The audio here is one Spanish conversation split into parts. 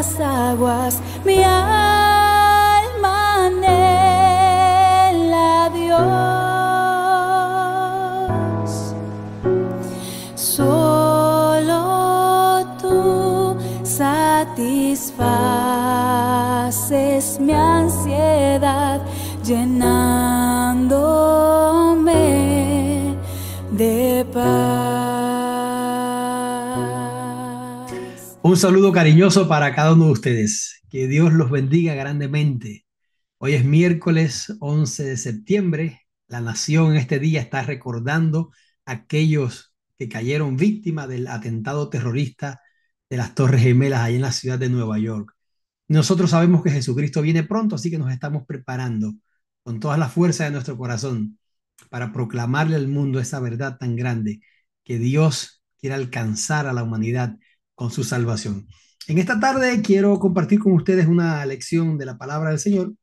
las aguas, mi alma anhela a Dios. Solo tú satisfaces mi ansiedad, llenándome de paz. Un saludo cariñoso para cada uno de ustedes. Que Dios los bendiga grandemente. Hoy es miércoles 11 de septiembre. La nación este día está recordando a aquellos que cayeron víctimas del atentado terrorista de las Torres Gemelas allá en la ciudad de Nueva York. Nosotros sabemos que Jesucristo viene pronto, así que nos estamos preparando con toda la fuerza de nuestro corazón para proclamarle al mundo esa verdad tan grande que Dios quiere alcanzar a la humanidad con su salvación. En esta tarde quiero compartir con ustedes una lección de la palabra del Señor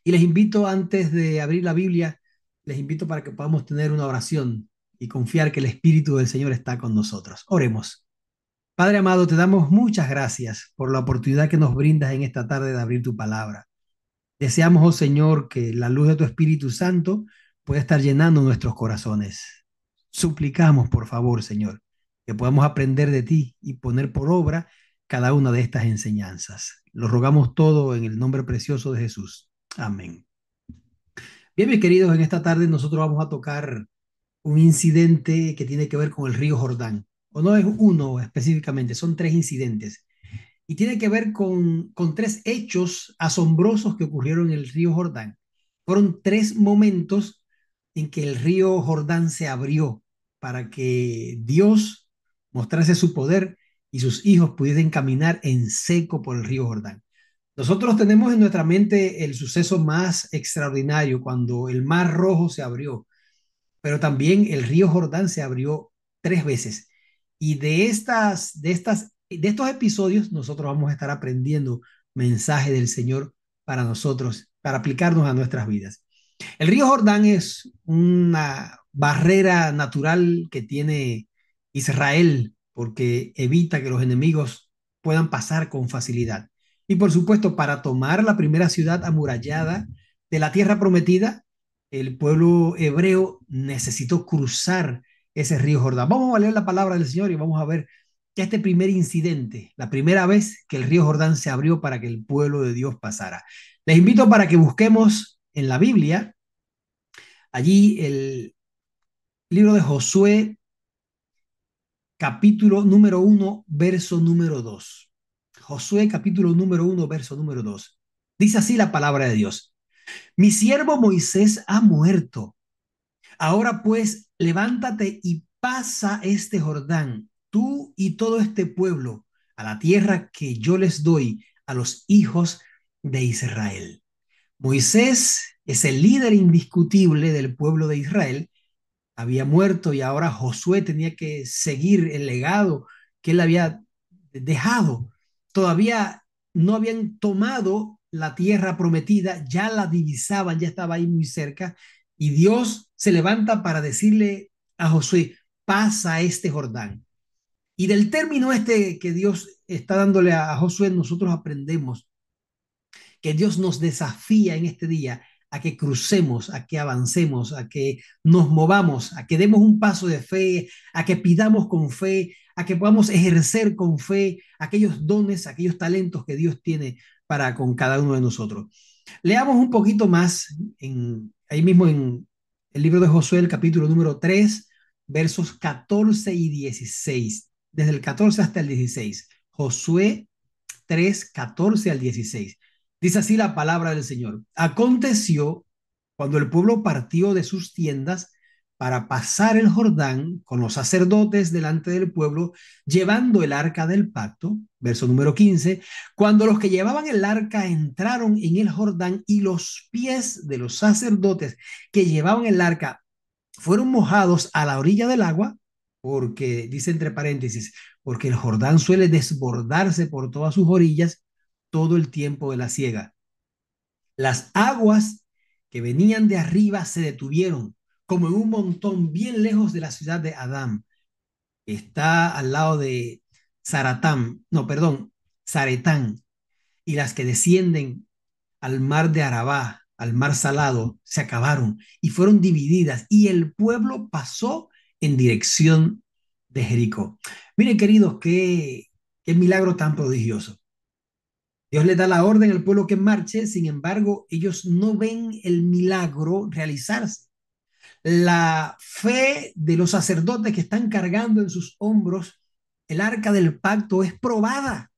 y les invito, antes de abrir la Biblia, les invito para que podamos tener una oración y confiar que el Espíritu del Señor está con nosotros. Oremos. Padre amado, te damos muchas gracias por la oportunidad que nos brindas en esta tarde de abrir tu palabra. Deseamos, oh Señor, que la luz de tu Espíritu Santo pueda estar llenando nuestros corazones. Suplicamos, por favor, Señor, que podamos aprender de ti y poner por obra cada una de estas enseñanzas. Lo rogamos todo en el nombre precioso de Jesús. Amén. Bien, mis queridos, en esta tarde nosotros vamos a tocar un incidente que tiene que ver con el río Jordán. O no es uno específicamente, son tres incidentes. Y tiene que ver con tres hechos asombrosos que ocurrieron en el río Jordán. Fueron tres momentos en que el río Jordán se abrió para que Dios mostrase su poder y sus hijos pudiesen caminar en seco por el río Jordán. Nosotros tenemos en nuestra mente el suceso más extraordinario cuando el Mar Rojo se abrió, pero también el río Jordán se abrió tres veces. Y de estos episodios nosotros vamos a estar aprendiendo mensaje del Señor para nosotros, para aplicarnos a nuestras vidas. El río Jordán es una barrera natural que tiene Israel porque evita que los enemigos puedan pasar con facilidad. Y por supuesto, para tomar la primera ciudad amurallada de la tierra prometida, el pueblo hebreo necesitó cruzar ese río Jordán. Vamos a leer la palabra del Señor y vamos a ver que este primer incidente, la primera vez que el río Jordán se abrió para que el pueblo de Dios pasara. Les invito para que busquemos en la Biblia, allí el libro de Josué, capítulo número 1, verso número 2. Josué, capítulo número 1, verso número 2. Dice así la palabra de Dios. Mi siervo Moisés ha muerto. Ahora pues, levántate y pasa este Jordán, tú y todo este pueblo, a la tierra que yo les doy a los hijos de Israel. Moisés es el líder indiscutible del pueblo de Israel. Había muerto y ahora Josué tenía que seguir el legado que él había dejado. Todavía no habían tomado la tierra prometida, ya la divisaban, ya estaba ahí muy cerca, y Dios se levanta para decirle a Josué, pasa este Jordán. Y del término este que Dios está dándole a Josué, nosotros aprendemos que Dios nos desafía en este día a que crucemos, a que avancemos, a que nos movamos, a que demos un paso de fe, a que pidamos con fe, a que podamos ejercer con fe aquellos dones, aquellos talentos que Dios tiene para con cada uno de nosotros. Leamos un poquito más ahí mismo en el libro de Josué, el capítulo número 3, versos 14 y 16, desde el 14 hasta el 16. Josué 3, 14 al 16. Dice así la palabra del Señor. Aconteció cuando el pueblo partió de sus tiendas para pasar el Jordán con los sacerdotes delante del pueblo, llevando el arca del pacto, verso número 15, cuando los que llevaban el arca entraron en el Jordán y los pies de los sacerdotes que llevaban el arca fueron mojados a la orilla del agua, porque, dice entre paréntesis, porque el Jordán suele desbordarse por todas sus orillas todo el tiempo de la siega. Las aguas que venían de arriba se detuvieron, como en un montón bien lejos de la ciudad de Adán, que está al lado de Zaratán, no, perdón, Zaretán, y las que descienden al mar de Arabá, al mar Salado, se acabaron y fueron divididas, y el pueblo pasó en dirección de Jericó. Miren, queridos, qué milagro tan prodigioso. Dios les da la orden al pueblo que marche, sin embargo, ellos no ven el milagro realizarse. La fe de los sacerdotes que están cargando en sus hombros el arca del pacto es probada,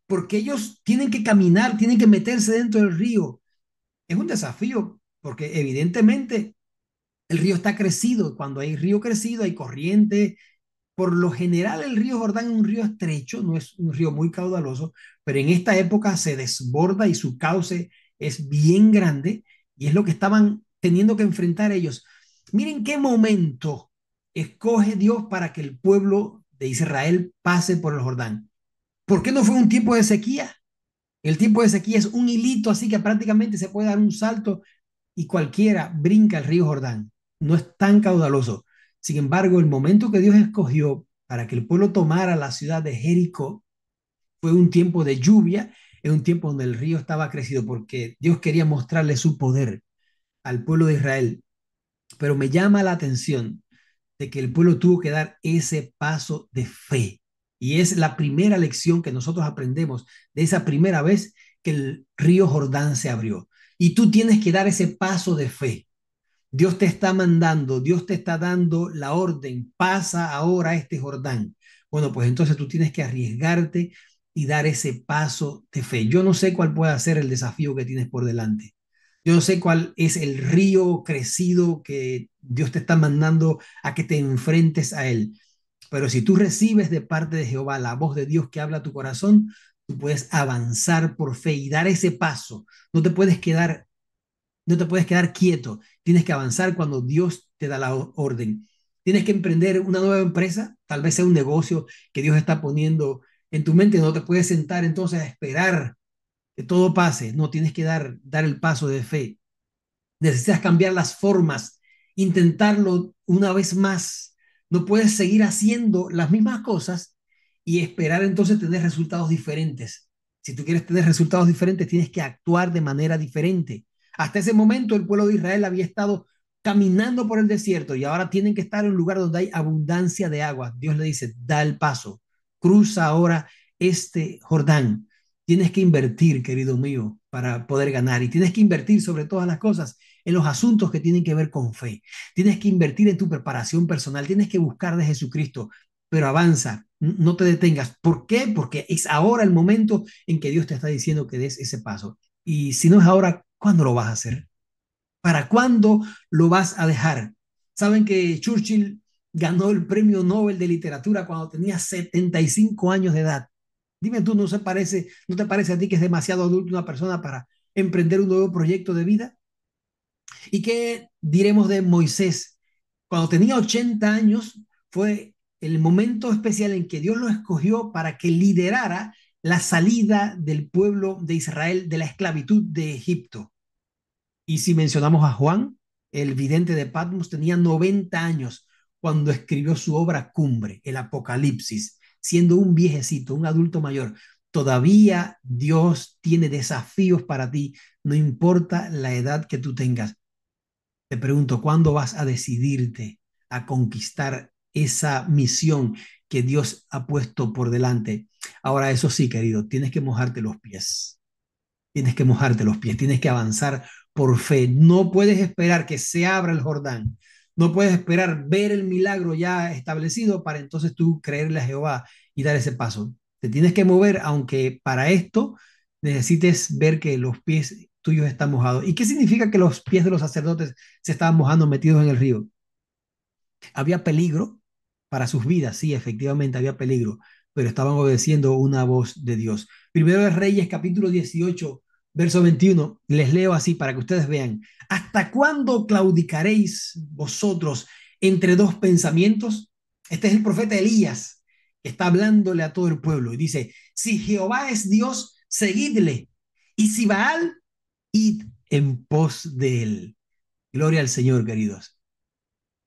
porque ellos tienen que caminar, tienen que meterse dentro del río. Es un desafío, porque evidentemente el río está crecido. Cuando hay río crecido, hay corriente. Por lo general, el río Jordán es un río estrecho, no es un río muy caudaloso, pero en esta época se desborda y su cauce es bien grande, y es lo que estaban teniendo que enfrentar ellos. Miren qué momento escoge Dios para que el pueblo de Israel pase por el Jordán. ¿Por qué no fue un tiempo de sequía? El tiempo de sequía es un hilito, así que prácticamente se puede dar un salto y cualquiera brinca el río Jordán. No es tan caudaloso. Sin embargo, el momento que Dios escogió para que el pueblo tomara la ciudad de Jericó fue un tiempo de lluvia, en un tiempo donde el río estaba crecido, porque Dios quería mostrarle su poder al pueblo de Israel. Pero me llama la atención de que el pueblo tuvo que dar ese paso de fe. Y es la primera lección que nosotros aprendemos de esa primera vez que el río Jordán se abrió. Y tú tienes que dar ese paso de fe. Dios te está mandando, Dios te está dando la orden, pasa ahora este Jordán. Bueno, pues entonces tú tienes que arriesgarte y dar ese paso de fe. Yo no sé cuál puede ser el desafío que tienes por delante. Yo no sé cuál es el río crecido que Dios te está mandando a que te enfrentes a él. Pero si tú recibes de parte de Jehová la voz de Dios que habla a tu corazón, tú puedes avanzar por fe y dar ese paso. No te puedes quedar quieto, tienes que avanzar cuando Dios te da la orden. Tienes que emprender una nueva empresa, tal vez sea un negocio que Dios está poniendo en tu mente. No te puedes sentar entonces a esperar que todo pase. No, tienes que dar el paso de fe. Necesitas cambiar las formas, intentarlo una vez más. No puedes seguir haciendo las mismas cosas y esperar entonces tener resultados diferentes. Si tú quieres tener resultados diferentes, tienes que actuar de manera diferente. Hasta ese momento el pueblo de Israel había estado caminando por el desierto y ahora tienen que estar en un lugar donde hay abundancia de agua. Dios le dice, da el paso, cruza ahora este Jordán. Tienes que invertir, querido mío, para poder ganar, y tienes que invertir sobre todas las cosas en los asuntos que tienen que ver con fe. Tienes que invertir en tu preparación personal, tienes que buscar de Jesucristo, pero avanza, no te detengas. ¿Por qué? Porque es ahora el momento en que Dios te está diciendo que des ese paso. Y si no es ahora, ¿cuándo lo vas a hacer? ¿Para cuándo lo vas a dejar? Saben que Churchill ganó el premio Nobel de Literatura cuando tenía 75 años de edad. Dime tú, ¿no te parece a ti que es demasiado adulto una persona para emprender un nuevo proyecto de vida? ¿Y qué diremos de Moisés? Cuando tenía 80 años fue el momento especial en que Dios lo escogió para que liderara la salida del pueblo de Israel de la esclavitud de Egipto. Y si mencionamos a Juan, el vidente de Patmos, tenía 90 años cuando escribió su obra cumbre, el Apocalipsis, siendo un viejecito, un adulto mayor. Todavía Dios tiene desafíos para ti, no importa la edad que tú tengas. Te pregunto, ¿cuándo vas a decidirte a conquistar esa misión que Dios ha puesto por delante? Ahora, eso sí, querido, tienes que mojarte los pies. Tienes que mojarte los pies, tienes que avanzar por fe. No puedes esperar que se abra el Jordán. No puedes esperar ver el milagro ya establecido para entonces tú creerle a Jehová y dar ese paso. Te tienes que mover, aunque para esto necesites ver que los pies tuyos están mojados. ¿Y qué significa que los pies de los sacerdotes se estaban mojando metidos en el río? Había peligro para sus vidas, sí, efectivamente había peligro, pero estaban obedeciendo una voz de Dios. Primero de Reyes, capítulo 18, verso 21, les leo así para que ustedes vean. ¿Hasta cuándo claudicaréis vosotros entre dos pensamientos? Este es el profeta Elías que está hablándole a todo el pueblo y dice, si Jehová es Dios, seguidle, y si Baal, id en pos de él. Gloria al Señor, queridos.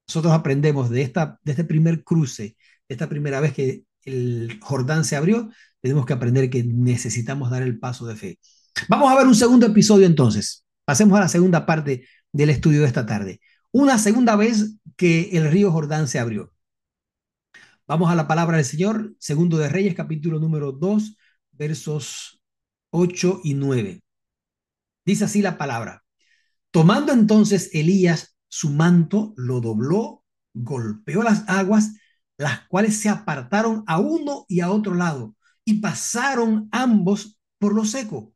Nosotros aprendemos de este primer cruce, de esta primera vez que el Jordán se abrió, tenemos que aprender que necesitamos dar el paso de fe. Vamos a ver un segundo episodio entonces. Pasemos a la segunda parte del estudio de esta tarde. Una segunda vez que el río Jordán se abrió. Vamos a la palabra del Señor, segundo de Reyes, capítulo número 2, versos 8 y 9. Dice así la palabra. Tomando entonces Elías su manto, lo dobló, golpeó las aguas, las cuales se apartaron a uno y a otro lado, y pasaron ambos por lo seco.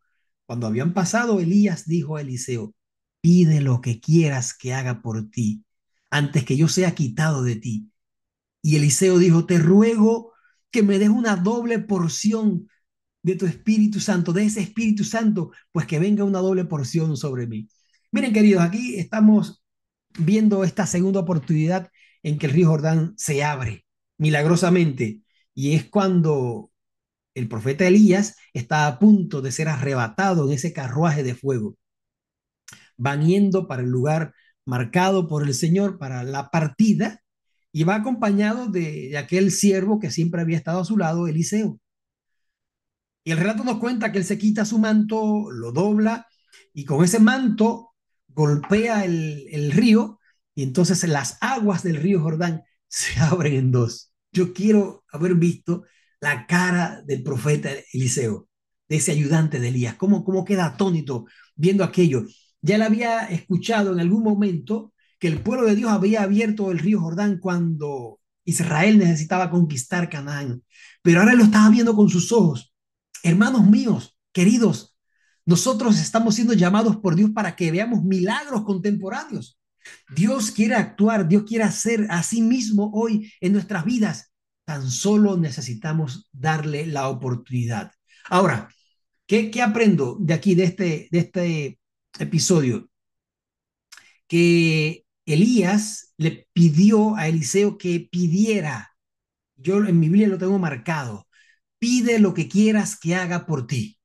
Cuando habían pasado, Elías dijo a Eliseo, pide lo que quieras que haga por ti, antes que yo sea quitado de ti. Y Eliseo dijo, te ruego que me des una doble porción de tu Espíritu Santo, de ese Espíritu Santo, pues que venga una doble porción sobre mí. Miren, queridos, aquí estamos viendo esta segunda oportunidad en que el río Jordán se abre milagrosamente. Y es cuando el profeta Elías está a punto de ser arrebatado en ese carruaje de fuego. Van yendo para el lugar marcado por el Señor para la partida y va acompañado de aquel siervo que siempre había estado a su lado, Eliseo. Y el relato nos cuenta que él se quita su manto, lo dobla y con ese manto golpea el río y entonces las aguas del río Jordán se abren en dos. Yo quiero haber visto la cara del profeta Eliseo, de ese ayudante de Elías, cómo queda atónito viendo aquello. Ya él había escuchado en algún momento que el pueblo de Dios había abierto el río Jordán cuando Israel necesitaba conquistar Canaán, pero ahora lo estaba viendo con sus ojos. Hermanos míos, queridos, nosotros estamos siendo llamados por Dios para que veamos milagros contemporáneos. Dios quiere actuar, Dios quiere hacer a sí mismo hoy en nuestras vidas. Tan solo necesitamos darle la oportunidad. Ahora, ¿qué aprendo de aquí, de este episodio? Que Elías le pidió a Eliseo que pidiera. Yo en mi Biblia lo tengo marcado. Pide lo que quieras que haga por ti.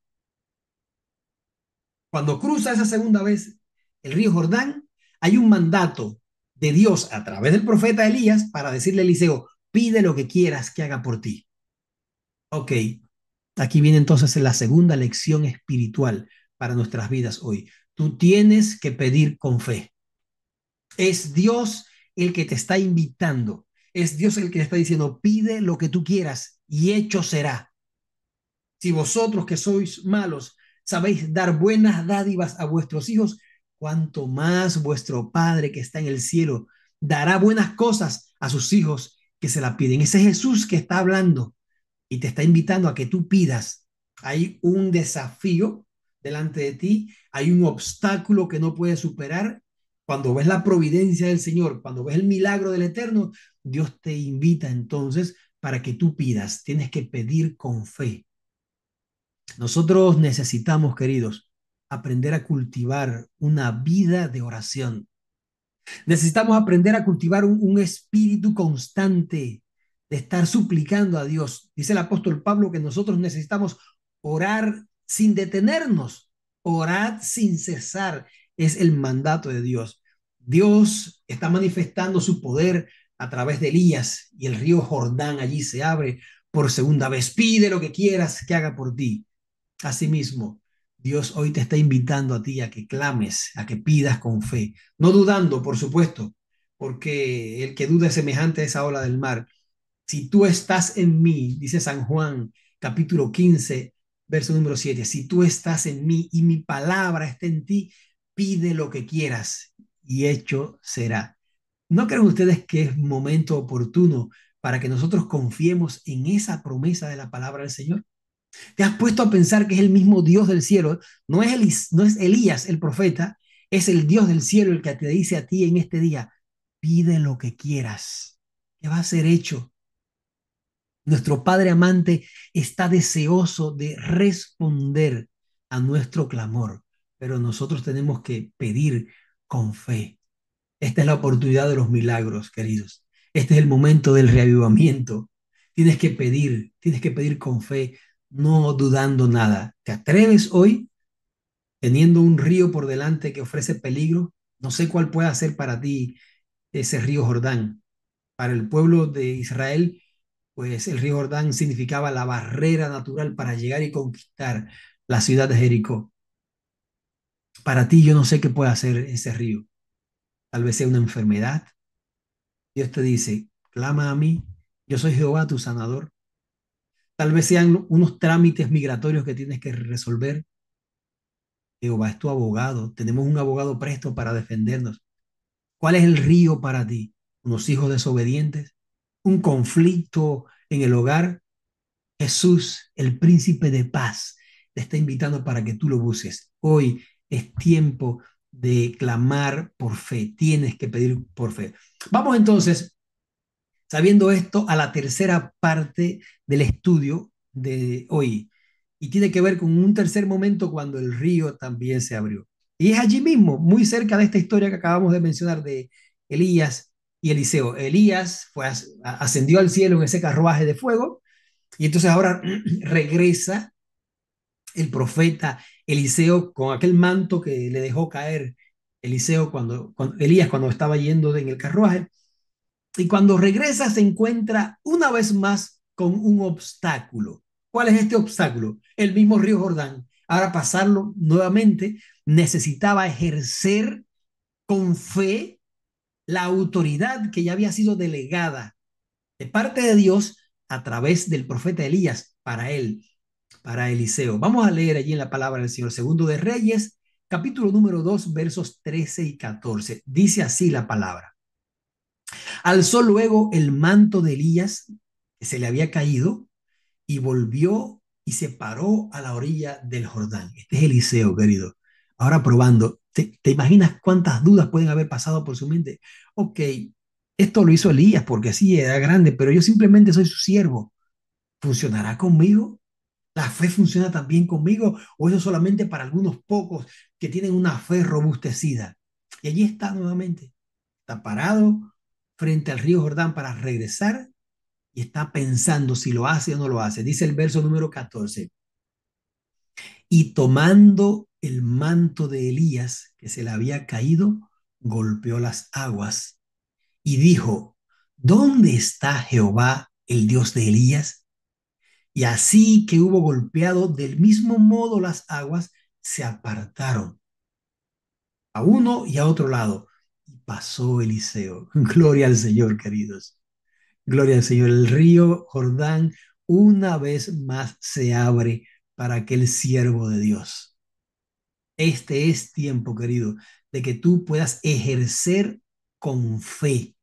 Cuando cruza esa segunda vez el río Jordán, hay un mandato de Dios a través del profeta Elías para decirle a Eliseo, pide lo que quieras que haga por ti. Ok, aquí viene entonces la segunda lección espiritual para nuestras vidas hoy. Tú tienes que pedir con fe. Es Dios el que te está invitando. Es Dios el que te está diciendo, pide lo que tú quieras y hecho será. Si vosotros que sois malos sabéis dar buenas dádivas a vuestros hijos, cuanto más vuestro Padre que está en el cielo dará buenas cosas a sus hijos que se la piden. Ese Jesús que está hablando y te está invitando a que tú pidas. Hay un desafío delante de ti, hay un obstáculo que no puedes superar. Cuando ves la providencia del Señor, cuando ves el milagro del Eterno, Dios te invita entonces para que tú pidas. Tienes que pedir con fe. Nosotros necesitamos, queridos, aprender a cultivar una vida de oración. Necesitamos aprender a cultivar un espíritu constante de estar suplicando a Dios. Dice el apóstol Pablo que nosotros necesitamos orar sin detenernos, orar sin cesar. Es el mandato de Dios. Dios está manifestando su poder a través de Elías y el río Jordán allí se abre por segunda vez. Pide lo que quieras que haga por ti. Asimismo, Dios hoy te está invitando a ti a que clames, a que pidas con fe, no dudando, por supuesto, porque el que duda es semejante a esa ola del mar. Si tú estás en mí, dice San Juan, capítulo 15, verso número 7, si tú estás en mí y mi palabra está en ti, pide lo que quieras y hecho será. ¿No creen ustedes que es momento oportuno para que nosotros confiemos en esa promesa de la palabra del Señor? ¿Te has puesto a pensar que es el mismo Dios del cielo? No es Elías el profeta, es el Dios del cielo el que te dice a ti en este día, pide lo que quieras, que va a ser hecho. Nuestro Padre amante está deseoso de responder a nuestro clamor, pero nosotros tenemos que pedir con fe. Esta es la oportunidad de los milagros, queridos. Este es el momento del reavivamiento. Tienes que pedir con fe, no dudando nada. ¿Te atreves hoy, teniendo un río por delante que ofrece peligro? No sé cuál pueda ser para ti ese río Jordán. Para el pueblo de Israel, pues el río Jordán significaba la barrera natural para llegar y conquistar la ciudad de Jericó. Para ti yo no sé qué puede hacer ese río. Tal vez sea una enfermedad. Dios te dice, clama a mí, yo soy Jehová tu sanador. Tal vez sean unos trámites migratorios que tienes que resolver. Jehová es tu abogado. Tenemos un abogado presto para defendernos. ¿Cuál es el río para ti? ¿Unos hijos desobedientes? ¿Un conflicto en el hogar? Jesús, el príncipe de paz, te está invitando para que tú lo busques. Hoy es tiempo de clamar por fe. Tienes que pedir por fe. Vamos entonces, sabiendo esto, a la tercera parte del estudio de hoy. Y tiene que ver con un tercer momento cuando el río también se abrió. Y es allí mismo, muy cerca de esta historia que acabamos de mencionar de Elías y Eliseo. Elías ascendió al cielo en ese carruaje de fuego y entonces ahora regresa el profeta Eliseo con aquel manto que le dejó caer Eliseo Elías cuando estaba yendo en el carruaje. Y cuando regresa se encuentra una vez más con un obstáculo. ¿Cuál es este obstáculo? El mismo río Jordán. Ahora pasarlo nuevamente necesitaba ejercer con fe la autoridad que ya había sido delegada de parte de Dios a través del profeta Elías para él, para Eliseo. Vamos a leer allí en la palabra del Señor, segundo de Reyes, capítulo número 2, versos 13 y 14. Dice así la palabra. Alzó luego el manto de Elías, que se le había caído, y volvió y se paró a la orilla del Jordán. Este es Eliseo, querido. Ahora probando, ¿te imaginas cuántas dudas pueden haber pasado por su mente? Ok, esto lo hizo Elías porque sí, era grande, pero yo simplemente soy su siervo. ¿Funcionará conmigo? ¿La fe funciona también conmigo? ¿O eso solamente para algunos pocos que tienen una fe robustecida? Y allí está nuevamente. Está parado frente al río Jordán para regresar y está pensando si lo hace o no lo hace. Dice el verso número 14. Y tomando el manto de Elías que se le había caído, golpeó las aguas y dijo, ¿dónde está Jehová, el Dios de Elías? Y así que hubo golpeado del mismo modo las aguas, se apartaron a uno y a otro lado. Y pasó Eliseo. Gloria al Señor, queridos. Gloria al Señor. El río Jordán una vez más se abre para aquel siervo de Dios. Este es tiempo, querido, de que tú puedas con fe,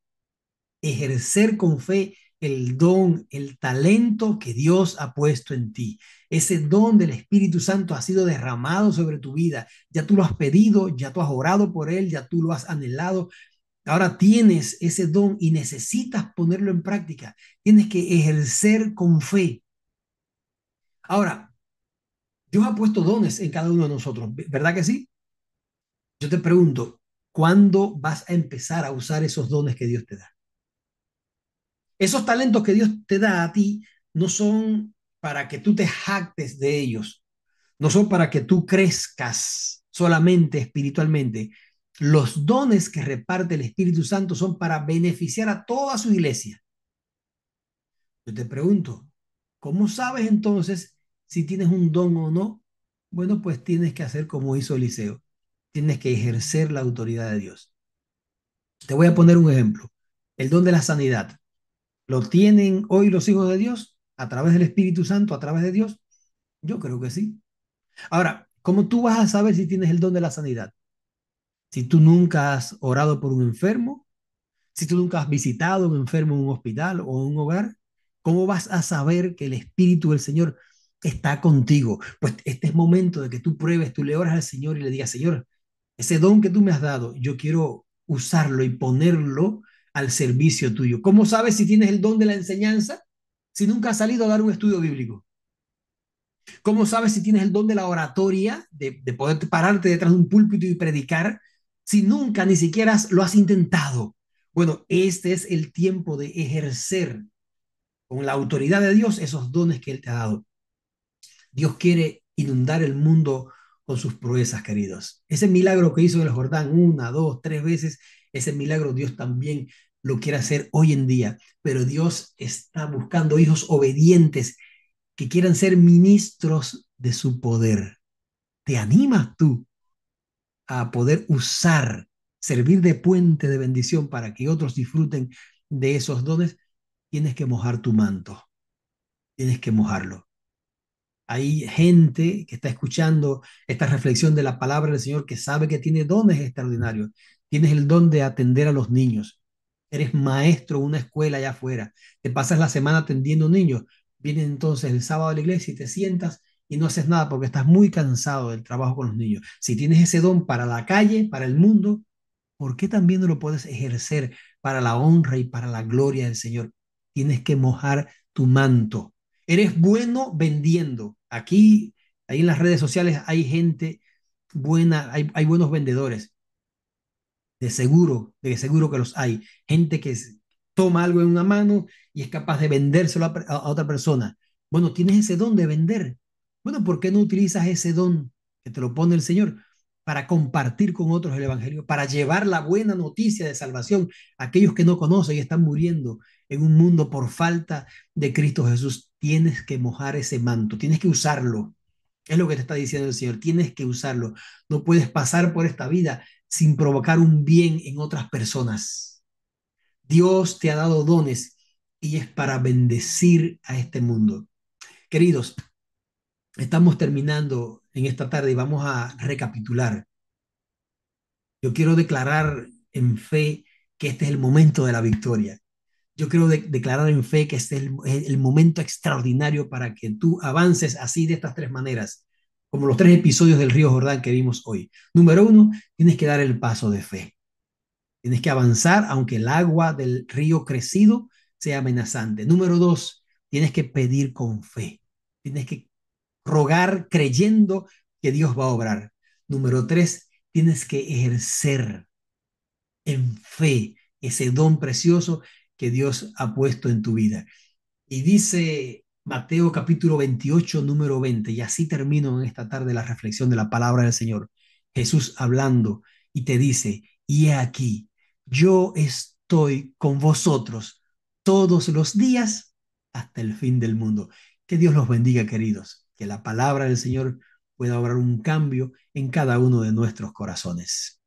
ejercer con fe el don, el talento que Dios ha puesto en ti. Ese don del Espíritu Santo ha sido derramado sobre tu vida. Ya tú lo has pedido, ya tú has orado por él, ya tú lo has anhelado. Ahora tienes ese don y necesitas ponerlo en práctica. Tienes que ejercer con fe. Ahora, Dios ha puesto dones en cada uno de nosotros, ¿verdad que sí? Yo te pregunto, ¿cuándo vas a empezar a usar esos dones que Dios te da? Esos talentos que Dios te da a ti no son para que tú te jactes de ellos, no son para que tú crezcas solamente espiritualmente. Los dones que reparte el Espíritu Santo son para beneficiar a toda su iglesia. Yo te pregunto, ¿cómo sabes entonces si tienes un don o no? Bueno, pues tienes que hacer como hizo Eliseo. Tienes que ejercer la autoridad de Dios. Te voy a poner un ejemplo. El don de la sanidad. ¿Lo tienen hoy los hijos de Dios a través del Espíritu Santo, a través de Dios? Yo creo que sí. Ahora, ¿cómo tú vas a saber si tienes el don de la sanidad? Si tú nunca has orado por un enfermo, si tú nunca has visitado a un enfermo en un hospital o en un hogar, ¿cómo vas a saber que el Espíritu del Señor está contigo? Pues este es momento de que tú pruebes, tú le oras al Señor y le digas, Señor, ese don que tú me has dado, yo quiero usarlo y ponerlo al servicio tuyo. ¿Cómo sabes si tienes el don de la enseñanza si nunca has salido a dar un estudio bíblico? ¿Cómo sabes si tienes el don de la oratoria, de poder pararte detrás de un púlpito y predicar, si nunca ni siquiera lo has intentado? Bueno, este es el tiempo de ejercer con la autoridad de Dios esos dones que Él te ha dado. Dios quiere inundar el mundo con sus proezas, queridos. Ese milagro que hizo en el Jordán una, dos, tres veces, ese milagro Dios también lo quiere hacer hoy en día, pero Dios está buscando hijos obedientes que quieran ser ministros de su poder. ¿Te animas tú a poder usar, servir de puente de bendición para que otros disfruten de esos dones? Tienes que mojar tu manto, tienes que mojarlo. Hay gente que está escuchando esta reflexión de la palabra del Señor que sabe que tiene dones extraordinarios. Tienes el don de atender a los niños. Eres maestro en una escuela allá afuera. Te pasas la semana atendiendo niños. Vienes entonces el sábado a la iglesia y te sientas y no haces nada porque estás muy cansado del trabajo con los niños. Si tienes ese don para la calle, para el mundo, ¿por qué también no lo puedes ejercer para la honra y para la gloria del Señor? Tienes que mojar tu manto. Eres bueno vendiendo. Aquí, ahí en las redes sociales hay gente buena, hay buenos vendedores. De seguro que los hay. Gente que toma algo en una mano y es capaz de vendérselo a otra persona. Bueno, tienes ese don de vender. Bueno, ¿por qué no utilizas ese don que te lo pone el Señor para compartir con otros el Evangelio, para llevar la buena noticia de salvación a aquellos que no conocen y están muriendo en un mundo por falta de Cristo Jesús? Tienes que mojar ese manto, tienes que usarlo. Es lo que te está diciendo el Señor, tienes que usarlo. No puedes pasar por esta vida sin provocar un bien en otras personas. Dios te ha dado dones y es para bendecir a este mundo. Queridos, estamos terminando en esta tarde y vamos a recapitular. Yo quiero declarar en fe que este es el momento de la victoria. Yo quiero declarar en fe que este es el momento extraordinario para que tú avances así de estas tres maneras, como los tres episodios del río Jordán que vimos hoy. Número uno, tienes que dar el paso de fe. Tienes que avanzar aunque el agua del río crecido sea amenazante. Número dos, tienes que pedir con fe. Tienes que rogar creyendo que Dios va a obrar. Número tres, tienes que ejercer en fe ese don precioso que Dios ha puesto en tu vida. Y dice Mateo capítulo 28, número 20, y así termino en esta tarde la reflexión de la palabra del Señor. Jesús hablando y te dice, y he aquí, yo estoy con vosotros todos los días hasta el fin del mundo. Que Dios los bendiga, queridos. Que la palabra del Señor pueda obrar un cambio en cada uno de nuestros corazones.